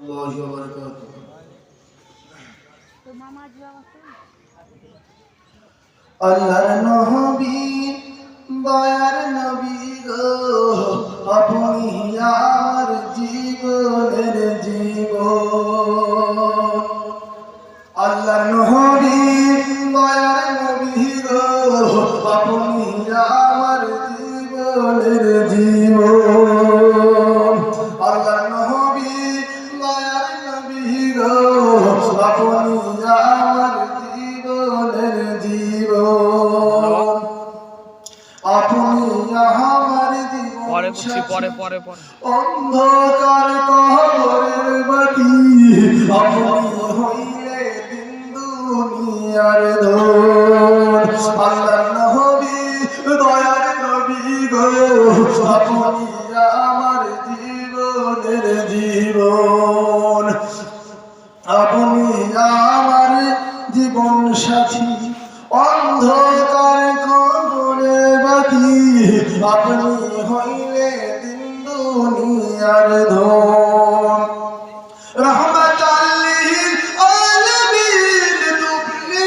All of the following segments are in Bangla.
ওয়া বারাকাতুহু। আল্লাহর নবী দয়ার নবী গো, আপনি আমার জীবনের জীবন। আল্লাহর নবী দয়ার নবী গো, আপনি আমার জীবনের জীবন। আল্লাহর নবী দয়ার নবী গো, আপনি আমার জীবনের জীবন। আপনি আমার জীবন অন্ধকার কবরের বাতি, আপনি হইলে দিন দুনিয়ার দোর। আল্লাহর নবী দয়ার নবী গো, আপনি আমার জীবনের জীবন। আপনি আমার জীবন সাথী, অন্ধকার কবরে বাতি, আপনি হইলে দিন দুনিয়ার ধন। রহমাতাল লিল আলামিন, তুমি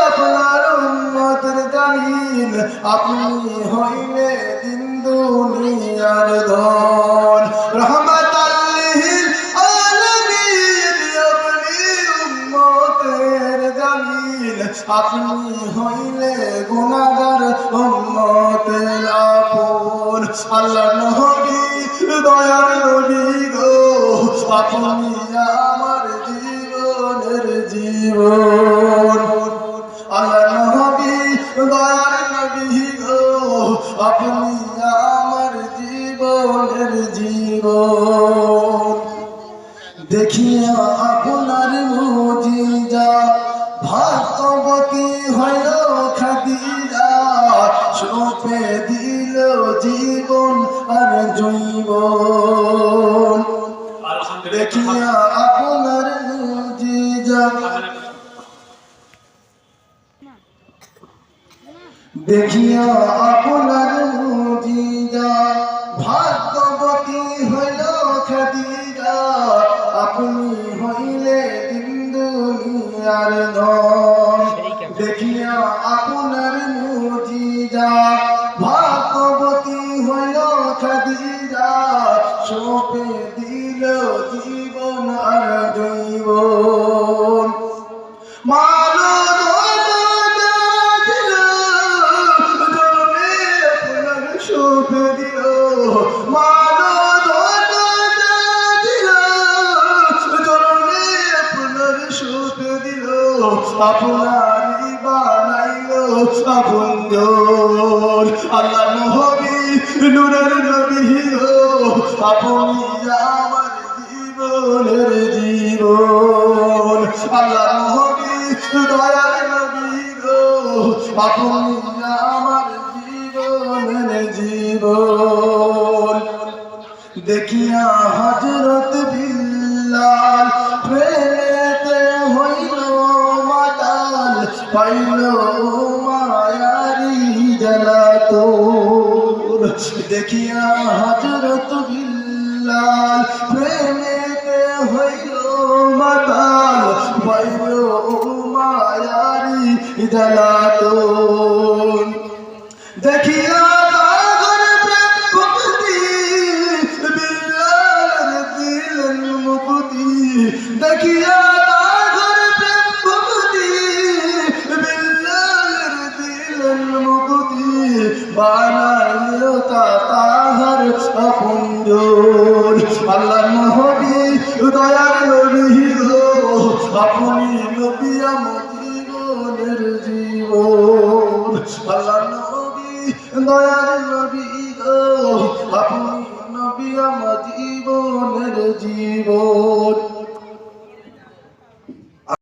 আপনার উম্মতের জামিন, আপনি হইলে দিন দুনিয়ার ধন। রহমাতাল লিল আলামিন, আপনি উম্মতের জামিন, আপনি হইলে গুনাহগার উম্মতের আপন। আল্লাহর নবী দয়ার নবী গো, আপনি আমার জীবনের জীবন। আল্লাহর নবী দয়ার নবী গো, আপনি আমার জীবনের জীবন। দেখিয়া আপনার মুজিজা, ভাগ্যবতী হইল খাদিজা, সঁপে দিল জীবন আর জৈবন। দেখিয়া আপনার মুজিজা, দেখিয়া আপনার মুজিজা, ভাগ্যবতী হইল খাদিজা, আপনি হইলে দিন দুনিয়ার ধন। দেখিয়া আপনার মুজিজা, ভাগ্যবতী হইল খাদিজা, সঁপে দিল জীবন আর জৈবন। আপনারই বানাইলো আপনজন। আল্লাহর নবী নূরের নবী গো, আপনি আমার জীবনের জীবন। আল্লাহর নবী দয়ার নবী গো, আপনি আমার জীবনের জীবন। দেখিয়া হযরত বিল্লাল প্রেমেতে হইল মাতাল, পাইল মায়ারি জ্বালাতন। দেখিয়া হযরত বিল্লাল প্রেমেতে হইল মাতাল, পাইল মায়ারি জ্বালাতন। দেখিয়া দেখিয়া তাহার প্রেম ভক্তি, বিল্লালের দিলেন মুক্তি, বানাইল তাহার আপনজন। আল্লাহর নবী দয়ার নবী গো, আপনি নবী আমার জীবনের জীবন। আল্লাহর নবী দয়ার নবী গো, আপনি নবী আমার জীবনের জীবন।